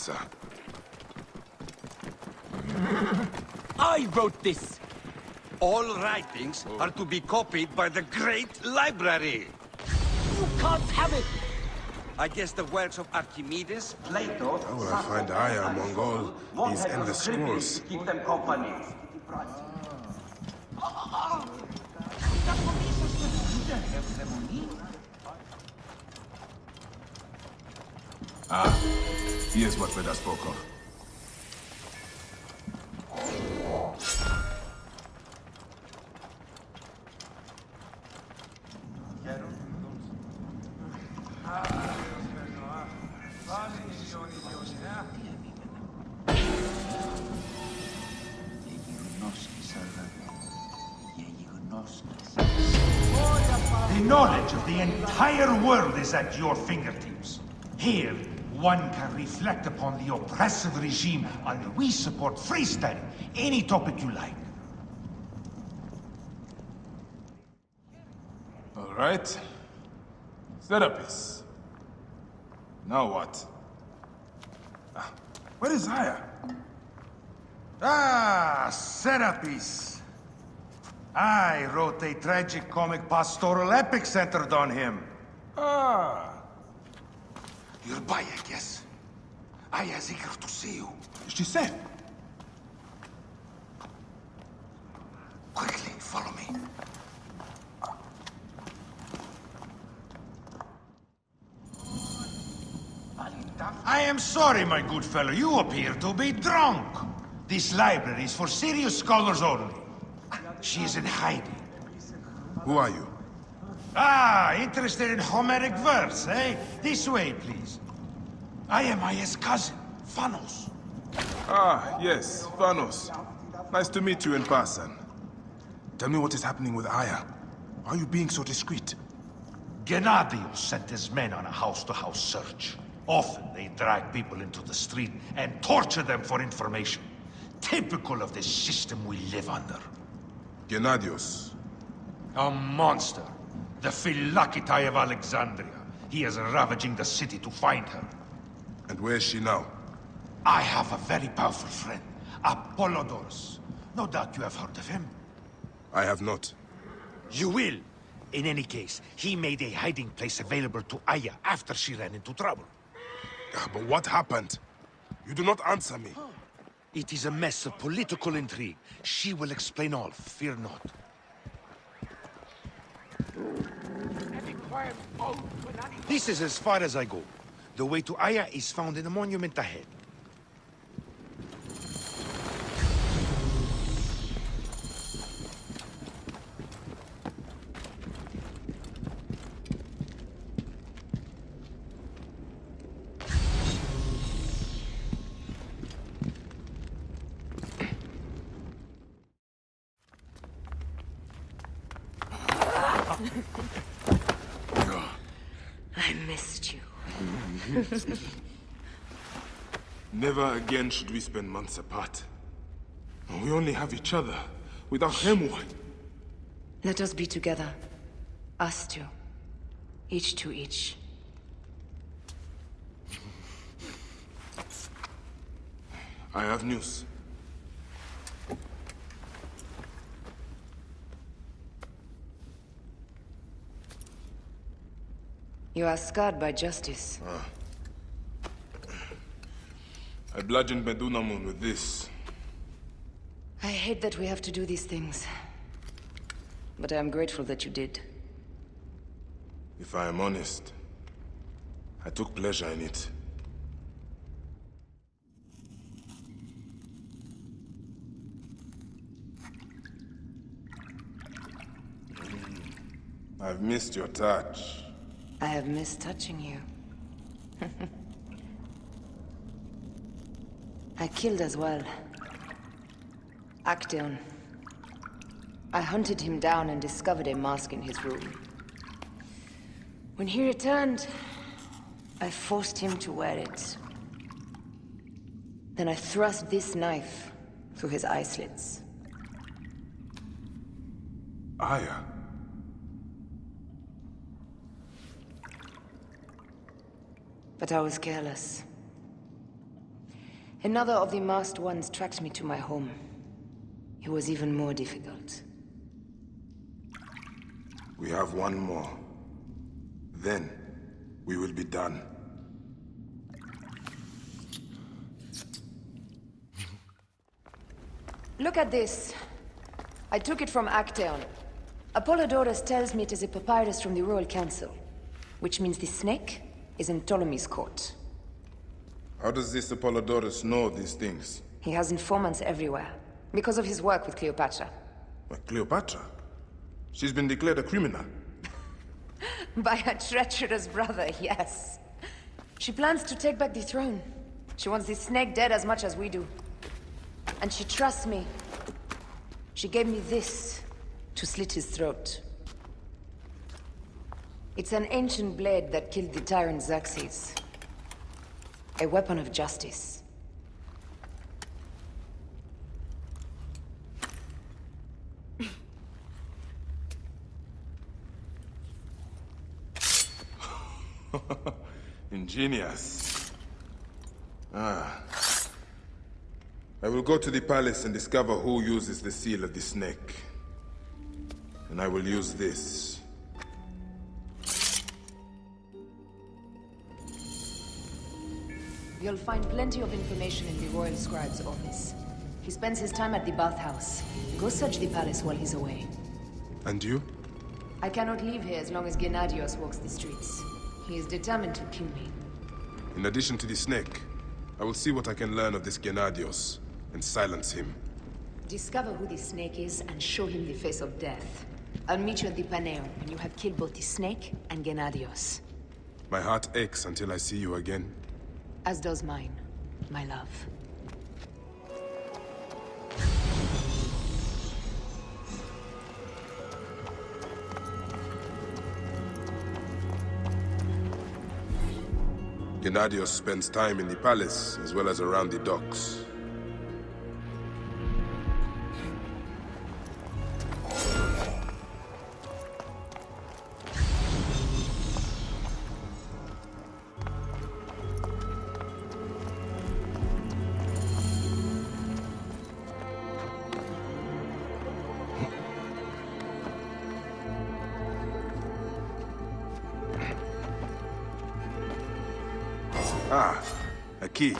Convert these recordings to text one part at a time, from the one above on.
sir. I wrote this! All writings are to be copied by the Great Library! You can't have it! I guess the works of Archimedes, Plato... How will I find Aya among all these endless scrolls? Keep them company. Here's what Veda spoke of. The knowledge of the entire world is at your fingertips. Here, one can reflect upon the oppressive regime, and we support freestyling, any topic you like. All right. Serapis. Now what? Where is Aya? Ah, Serapis. I wrote a tragic comic pastoral epic centered on him. Ah. You're by, I guess. Aya's eager to see you. She said. Quickly, follow me. I am sorry, my good fellow. You appear to be drunk. This library is for serious scholars only. She is in hiding. Who are you? Ah, interested in Homeric verse, eh? This way, please. I am Aya's cousin, Phanos. Ah, yes, Vanos. Nice to meet you in person. Tell me what is happening with Aya. Why are you being so discreet? Gennadios sent his men on a house-to-house search. Often they drag people into the street and torture them for information. Typical of the system we live under. Gennadios. A monster. The Phylakitai of Alexandria. He is ravaging the city to find her. And where is she now? I have a very powerful friend, Apollodorus. No doubt you have heard of him. I have not. You will. In any case, he made a hiding place available to Aya after she ran into trouble. But what happened? You do not answer me. It is a mess of political intrigue. She will explain all, fear not. This is as far as I go. The way to Aya is found in the monument ahead. I missed you. Never again should we spend months apart. We only have each other. Without him, what? Let us be together. Us two. Each to each. I have news. You are scarred by justice. I bludgeoned Medunamun with this. I hate that we have to do these things. But I am grateful that you did. If I am honest, I took pleasure in it. I've missed your touch. I have missed touching you. I killed as well. Actaeon. I hunted him down and discovered a mask in his room. When he returned, I forced him to wear it. Then I thrust this knife through his eye slits. Aya. But I was careless. Another of the masked ones tracked me to my home. It was even more difficult. We have one more. Then, we will be done. Look at this. I took it from Actaeon. Apollodorus tells me it is a papyrus from the Royal Council, which means the snake is in Ptolemy's court. How does this Apollodorus know these things? He has informants everywhere, because of his work with Cleopatra. But Cleopatra? She's been declared a criminal. By her treacherous brother, yes. She plans to take back the throne. She wants the snake dead as much as we do. And she trusts me. She gave me this to slit his throat. It's an ancient blade that killed the tyrant Xerxes. A weapon of justice. Ingenious. I will go to the palace and discover who uses the seal of the snake. And I will use this. You'll find plenty of information in the Royal Scribe's office. He spends his time at the bathhouse. Go search the palace while he's away. And you? I cannot leave here as long as Gennadios walks the streets. He is determined to kill me. In addition to the snake, I will see what I can learn of this Gennadios and silence him. Discover who the snake is and show him the face of death. I'll meet you at the Paneon when you have killed both the snake and Gennadios. My heart aches until I see you again. As does mine, my love. Gennadios spends time in the palace as well as around the docks. Ah, a key.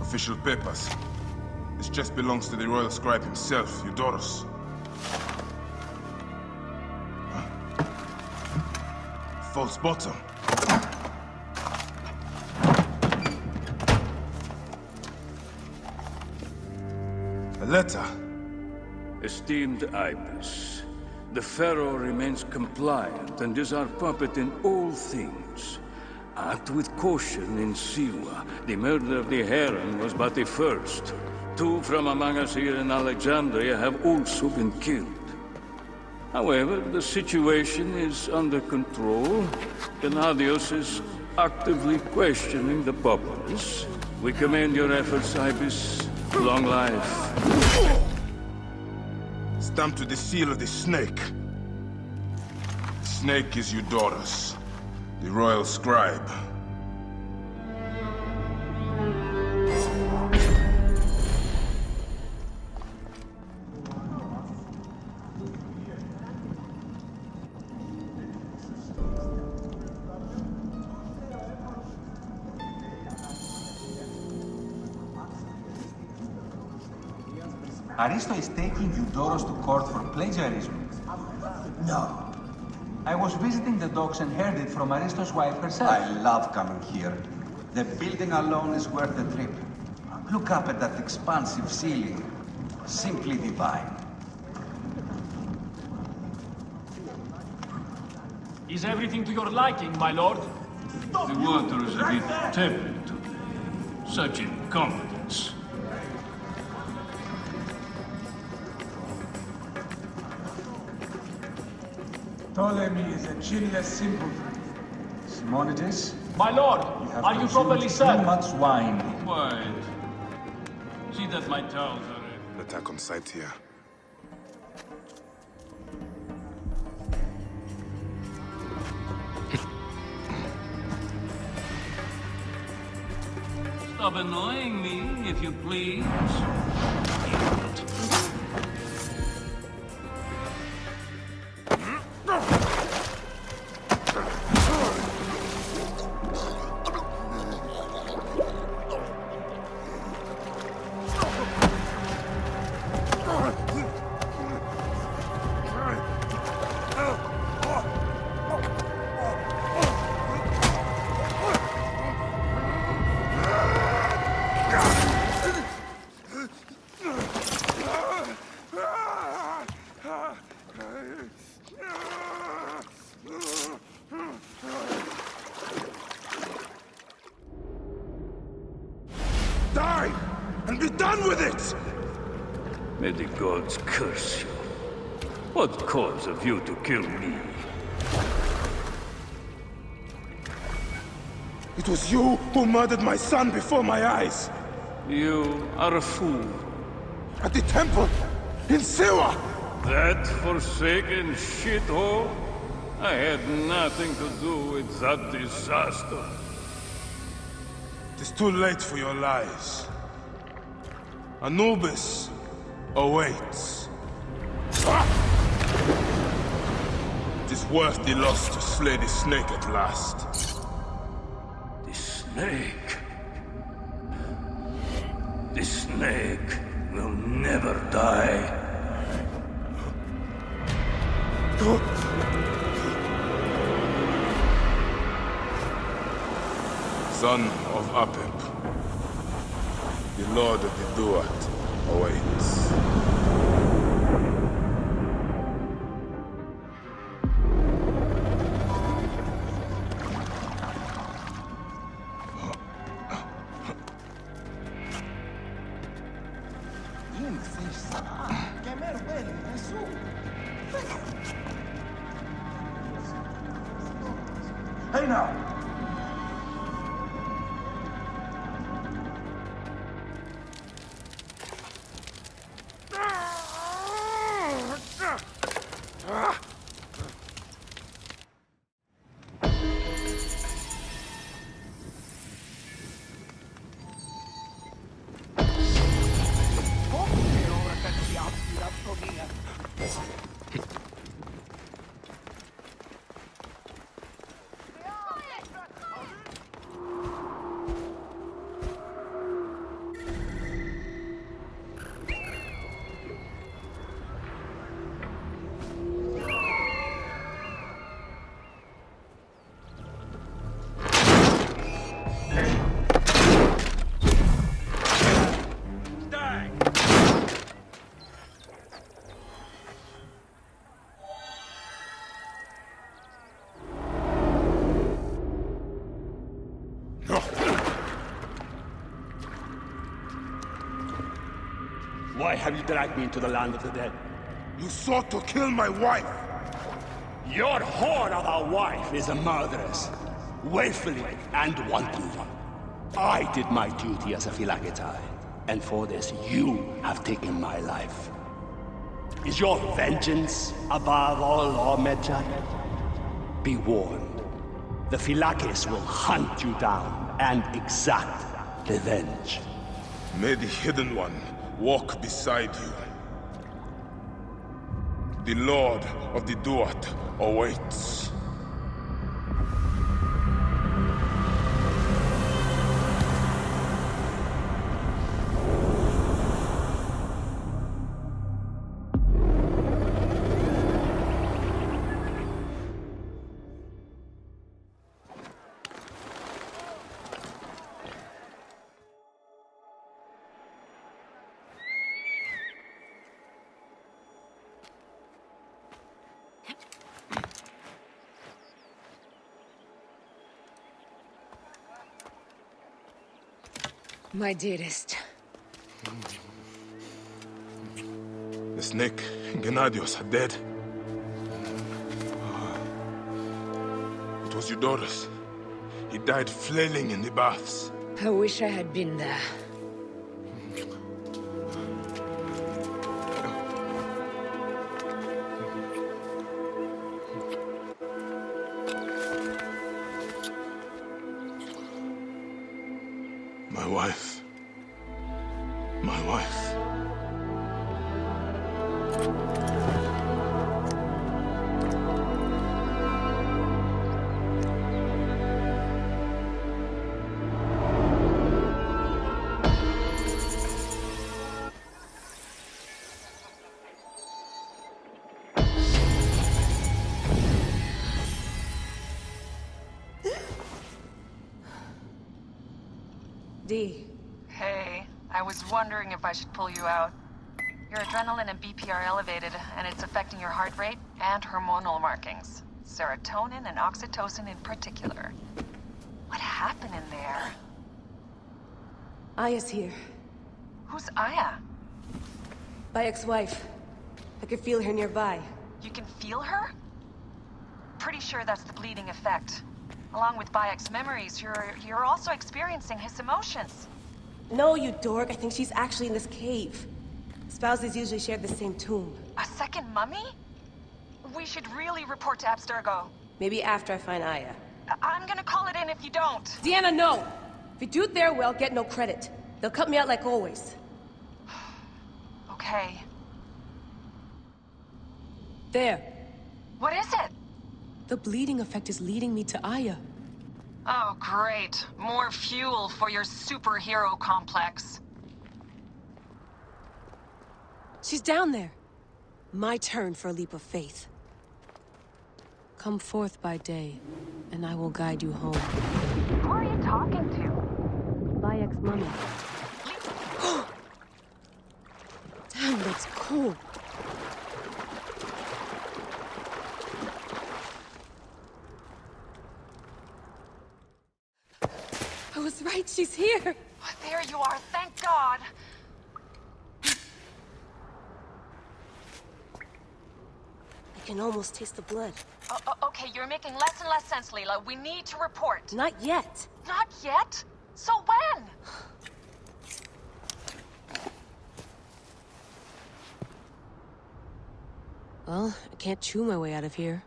Official papers. This chest belongs to the royal scribe himself, Eudorus. False bottom. A letter. Esteemed Ibis, the Pharaoh remains compliant and is our puppet in all things. Act with caution in Siwa. The murder of the Heron was but the first. 2 from among us here in Alexandria have also been killed. However, the situation is under control. Gennadios is actively questioning the populace. We commend your efforts, Ibis. Long life. Stamped with the seal of the snake. The snake is Eudorus, the royal scribe. Aristo is taking Eudorus to court for plagiarism. No. I was visiting the docks and heard it from Aristo's wife herself. I love coming here. The building alone is worth the trip. Look up at that expansive ceiling. Simply divine. Is everything to your liking, my lord? The water is a bit tepid to me. Such incompetence. Ptolemy is a chinless simpleton. Simonides, My lord, you have are you properly consumed too served? much wine. quiet. See that my towels are ready. Attack on sight here. Stop annoying me, if you please. Die! And be done with it! May the gods curse you. What cause have you to kill me? It was you who murdered my son before my eyes! You are a fool. At the temple! In Siwa! That forsaken shithole? I had nothing to do with that disaster. It is too late for your lies. Anubis awaits. It is worth the loss to slay the snake at last. The snake. The snake will never die. Son of Apep, the Lord of the Duat awaits. Hey now! Why have you dragged me into the land of the dead? You sought to kill my wife! Your whore of a wife is a murderess, willfully and wantonly. I did my duty as a Phylakitai, and for this you have taken my life. Is your vengeance above all law, Medjay? Be warned, the Phylakis will hunt you down and exact revenge. May the Hidden One walk beside you. The Lord of the Duat awaits. My dearest. The snake, Gennadios, are dead. It was Eudorus. He died flailing in the baths. I wish I had been there. My wife. My wife. Dee. Hey, I was wondering if I should pull you out. Your adrenaline and BP are elevated, and it's affecting your heart rate and hormonal markings. Serotonin and oxytocin in particular. What happened in there? Aya's here. Who's Aya? My ex-wife. I could feel her nearby. You can feel her? Pretty sure that's the bleeding effect. Along with Bayek's memories, you're also experiencing his emotions. No, you dork. I think she's actually in this cave. Spouses usually share the same tomb. A second mummy? We should really report to Abstergo. Maybe after I find Aya. I'm gonna call it in if you don't. Deanna, no! If you do it their way, I'll get no credit. They'll cut me out like always. Okay. There. What is it? The bleeding effect is leading me to Aya. Oh, great. More fuel for your superhero complex. She's down there. My turn for a leap of faith. Come forth by day, and I will guide you home. Who are you talking to? Bayek's mummy. Damn, that's cool. I was right, she's here. Oh, there you are, thank God. I can almost taste the blood. Okay, you're making less and less sense, Leila. We need to report. Not yet. Not yet? So when? Well, I can't chew my way out of here.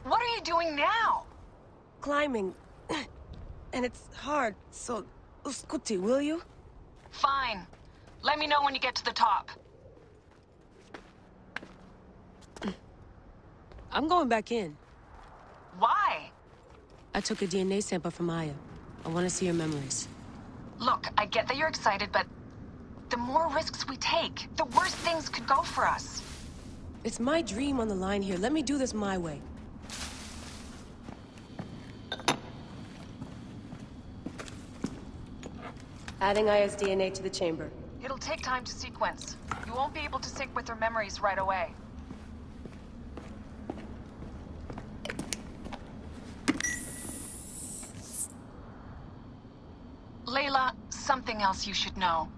What are you doing now? Climbing. And it's hard, so... Scuti, will you? Fine. Let me know when you get to the top. I'm going back in. Why? I took a DNA sample from Aya. I want to see her memories. Look, I get that you're excited, but... the more risks we take, the worse things could go for us. It's my dream on the line here. Let me do this my way. Adding Aya's DNA to the chamber. It'll take time to sequence. You won't be able to sync with her memories right away. Layla, something else you should know.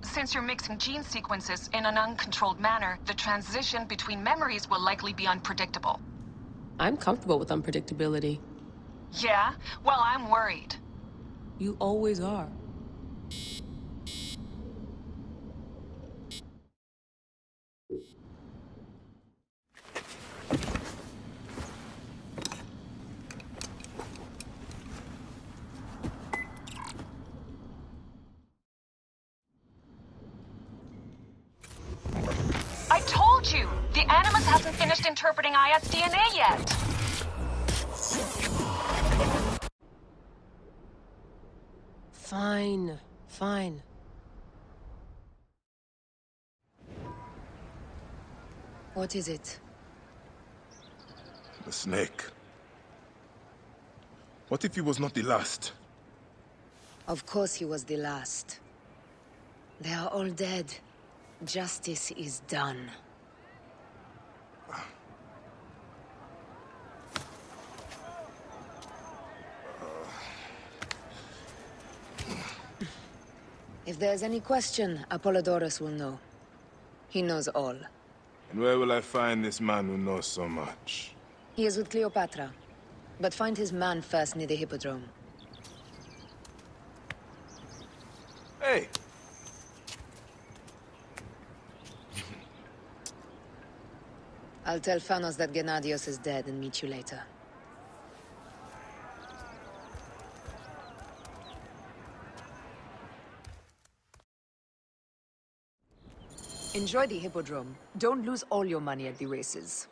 Since you're mixing gene sequences in an uncontrolled manner, the transition between memories will likely be unpredictable. I'm comfortable with unpredictability. Yeah? Well, I'm worried. You always are. I told you! The Animus hasn't finished interpreting Aya's DNA yet! Fine. Fine. What is it? The snake. What if he was not the last? Of course he was the last. They are all dead. Justice is done. If there's any question, Apollodorus will know. He knows all. And where will I find this man who knows so much? He is with Cleopatra. But find his man first near the Hippodrome. Hey! I'll tell Thanos that Gennadios is dead and meet you later. Enjoy the Hippodrome. Don't lose all your money at the races.